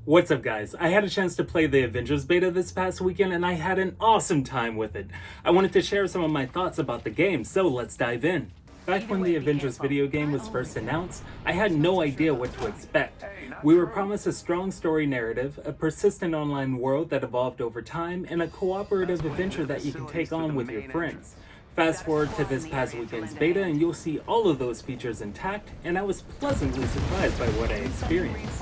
What's up guys? I had a chance to play the Avengers Beta this past weekend and I had an awesome time with it. I wanted to share some of my thoughts about the game, so let's dive in. Back when the Avengers video game was first announced, I had no idea what to expect. We were promised a strong story narrative, a persistent online world that evolved over time, and a cooperative adventure that you can take on with your friends. Fast forward to this past weekend's beta and you'll see all of those features intact, and I was pleasantly surprised by what I experienced.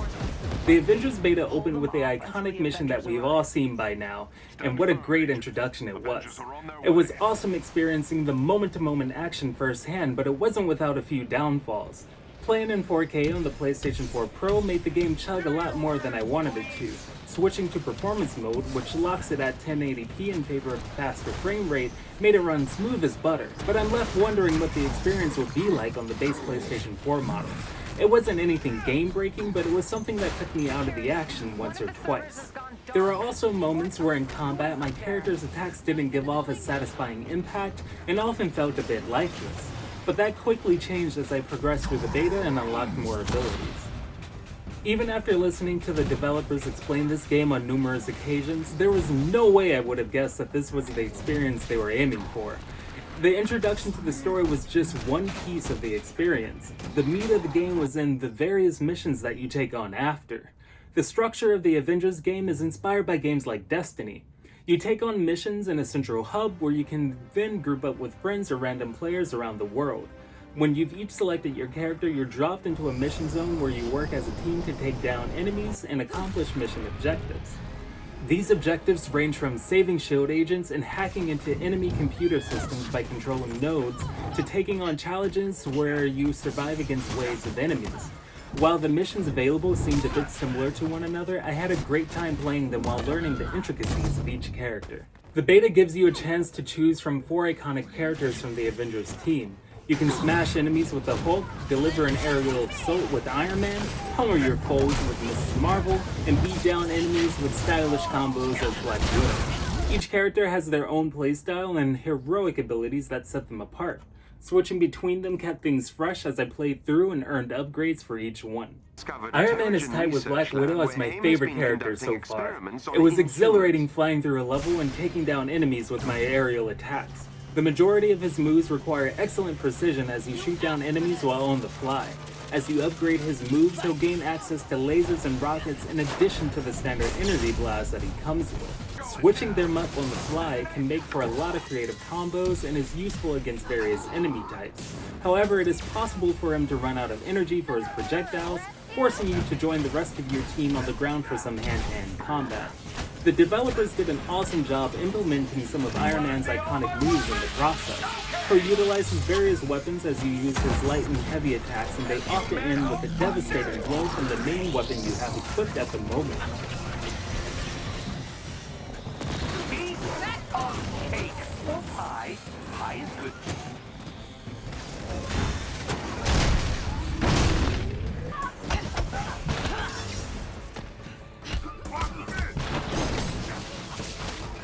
The Avengers Beta opened with the iconic mission that we've all seen by now, and what a great introduction it was. It was awesome experiencing the moment-to-moment action firsthand, but it wasn't without a few downfalls. Playing in 4K on the PlayStation 4 Pro made the game chug a lot more than I wanted it to. Switching to performance mode, which locks it at 1080p in favor of faster frame rate, made it run smooth as butter, but I'm left wondering what the experience would be like on the base PlayStation 4 model. It wasn't anything game-breaking, but it was something that took me out of the action once or twice. There were also moments where in combat my character's attacks didn't give off a satisfying impact and often felt a bit lifeless. But that quickly changed as I progressed through the beta and unlocked more abilities. Even after listening to the developers explain this game on numerous occasions, there was no way I would have guessed that this was the experience they were aiming for. The introduction to the story was just one piece of the experience. The meat of the game was in the various missions that you take on after. The structure of the Avengers game is inspired by games like Destiny. You take on missions in a central hub where you can then group up with friends or random players around the world. When you've each selected your character, you're dropped into a mission zone where you work as a team to take down enemies and accomplish mission objectives. These objectives range from saving shield agents and hacking into enemy computer systems by controlling nodes, to taking on challenges where you survive against waves of enemies. While the missions available seemed a bit similar to one another, I had a great time playing them while learning the intricacies of each character. The beta gives you a chance to choose from 4 iconic characters from the Avengers team. You can smash enemies with the Hulk, deliver an aerial assault with Iron Man, hammer your foes with Mrs. Marvel, and beat down enemies with stylish combos as Black Widow. Each character has their own playstyle and heroic abilities that set them apart. Switching between them kept things fresh as I played through and earned upgrades for each one. Iron Man is tied with Black Widow as my favorite character so far. It was exhilarating flying through a level and taking down enemies with my aerial attacks. The majority of his moves require excellent precision as you shoot down enemies while on the fly. As you upgrade his moves, he'll gain access to lasers and rockets in addition to the standard energy blast that he comes with. Switching them up on the fly can make for a lot of creative combos and is useful against various enemy types. However, it is possible for him to run out of energy for his projectiles, forcing you to join the rest of your team on the ground for some hand-to-hand combat. The developers did an awesome job implementing some of Iron Man's iconic moves in the process. He utilizes various weapons as you use his light and heavy attacks, and they often end with a devastating blow from the main weapon you have equipped at the moment. Pie is good.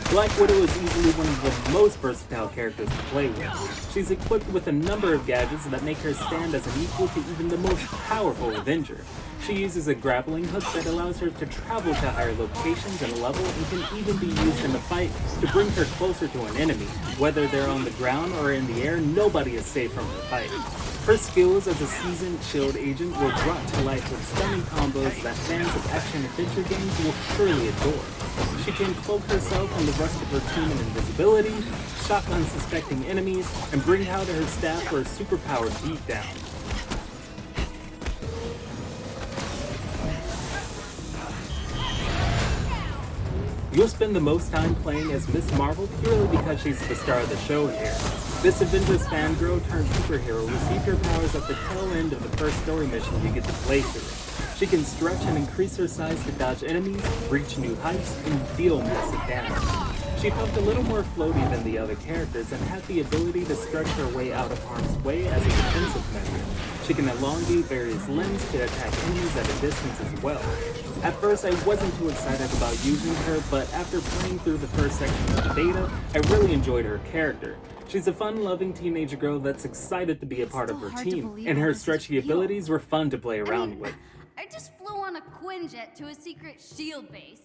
Black Widow is easily one of the most versatile characters to play with. She's equipped with a number of gadgets that make her stand as an equal to even the most powerful Avenger. She uses a grappling hook that allows her to travel to higher locations and level, and can even be used in a fight to bring her closer to an enemy. Whether they're on the ground or in the air, nobody is safe from her fight. Her skills as a seasoned shield agent were brought to life with stunning combos that fans of action-adventure games will surely adore. She can cloak herself and the rest of her team in invisibility, shock unsuspecting enemies, and bring out her staff for a superpowered beatdown. You'll spend the most time playing as Miss Marvel purely because she's the star of the show here. This Avengers fangirl turned superhero received her powers at the tail end of the first story mission you get to play through. She can stretch and increase her size to dodge enemies, reach new heights, and deal massive damage. She felt a little more floaty than the other characters and had the ability to stretch her way out of harm's way as a defensive measure. She can elongate various limbs to attack enemies at a distance as well. At first I wasn't too excited about using her, but after playing through the first section of the beta, I really enjoyed her character. She's a fun-loving teenage girl that's excited to be a part of her team, and her stretchy abilities were fun to play around with. I just flew on a Quinjet to a secret SHIELD base.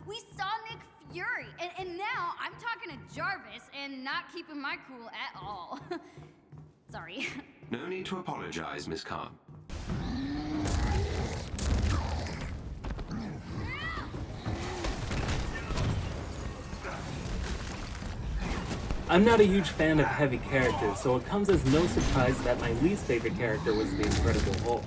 We saw Nick Fury, and now I'm talking to Jarvis and not keeping my cool at all. Sorry. No need to apologize, Miss Khan. I'm not a huge fan of heavy characters, so it comes as no surprise that my least favorite character was the Incredible Hulk.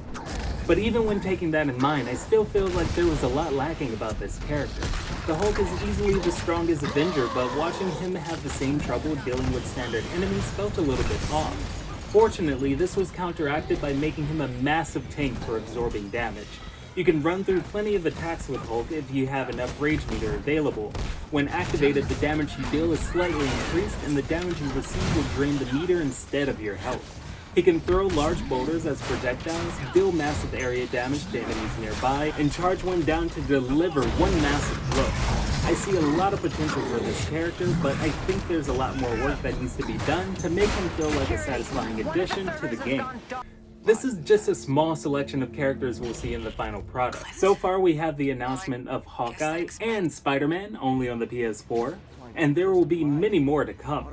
But even when taking that in mind, I still feel like there was a lot lacking about this character. The Hulk is easily the strongest Avenger, but watching him have the same trouble dealing with standard enemies felt a little bit off. Fortunately, this was counteracted by making him a massive tank for absorbing damage. You can run through plenty of attacks with Hulk if you have enough rage meter available. When activated, the damage you deal is slightly increased, and the damage you receive will drain the meter instead of your health. He can throw large boulders as projectiles, deal massive area damage to enemies nearby, and charge one down to deliver one massive blow. I see a lot of potential for this character, but I think there's a lot more work that needs to be done to make him feel like a satisfying addition to the game. This is just a small selection of characters we'll see in the final product. So far we have the announcement of Hawkeye and Spider-Man only on the PS4, and there will be many more to come.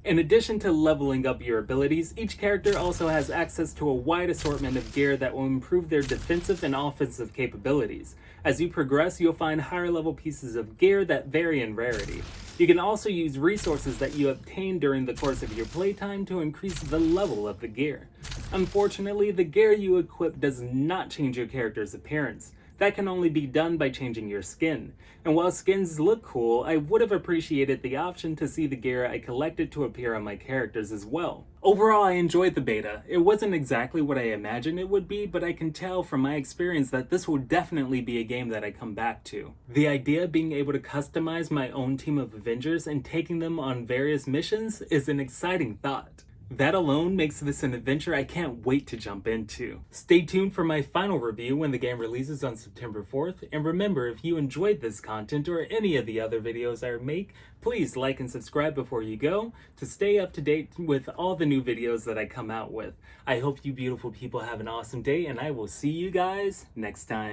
In addition to leveling up your abilities, each character also has access to a wide assortment of gear that will improve their defensive and offensive capabilities. As you progress, you'll find higher level pieces of gear that vary in rarity. You can also use resources that you obtain during the course of your playtime to increase the level of the gear. Unfortunately, the gear you equip does not change your character's appearance. That can only be done by changing your skin. And while skins look cool, I would have appreciated the option to see the gear I collected to appear on my characters as well. Overall, I enjoyed the beta. It wasn't exactly what I imagined it would be, but I can tell from my experience that this will definitely be a game that I come back to. The idea of being able to customize my own team of Avengers and taking them on various missions is an exciting thought. That alone makes this an adventure I can't wait to jump into. Stay tuned for my final review when the game releases on September 4th, and remember, if you enjoyed this content or any of the other videos I make, please like and subscribe before you go to stay up to date with all the new videos that I come out with. I hope you beautiful people have an awesome day, and I will see you guys next time.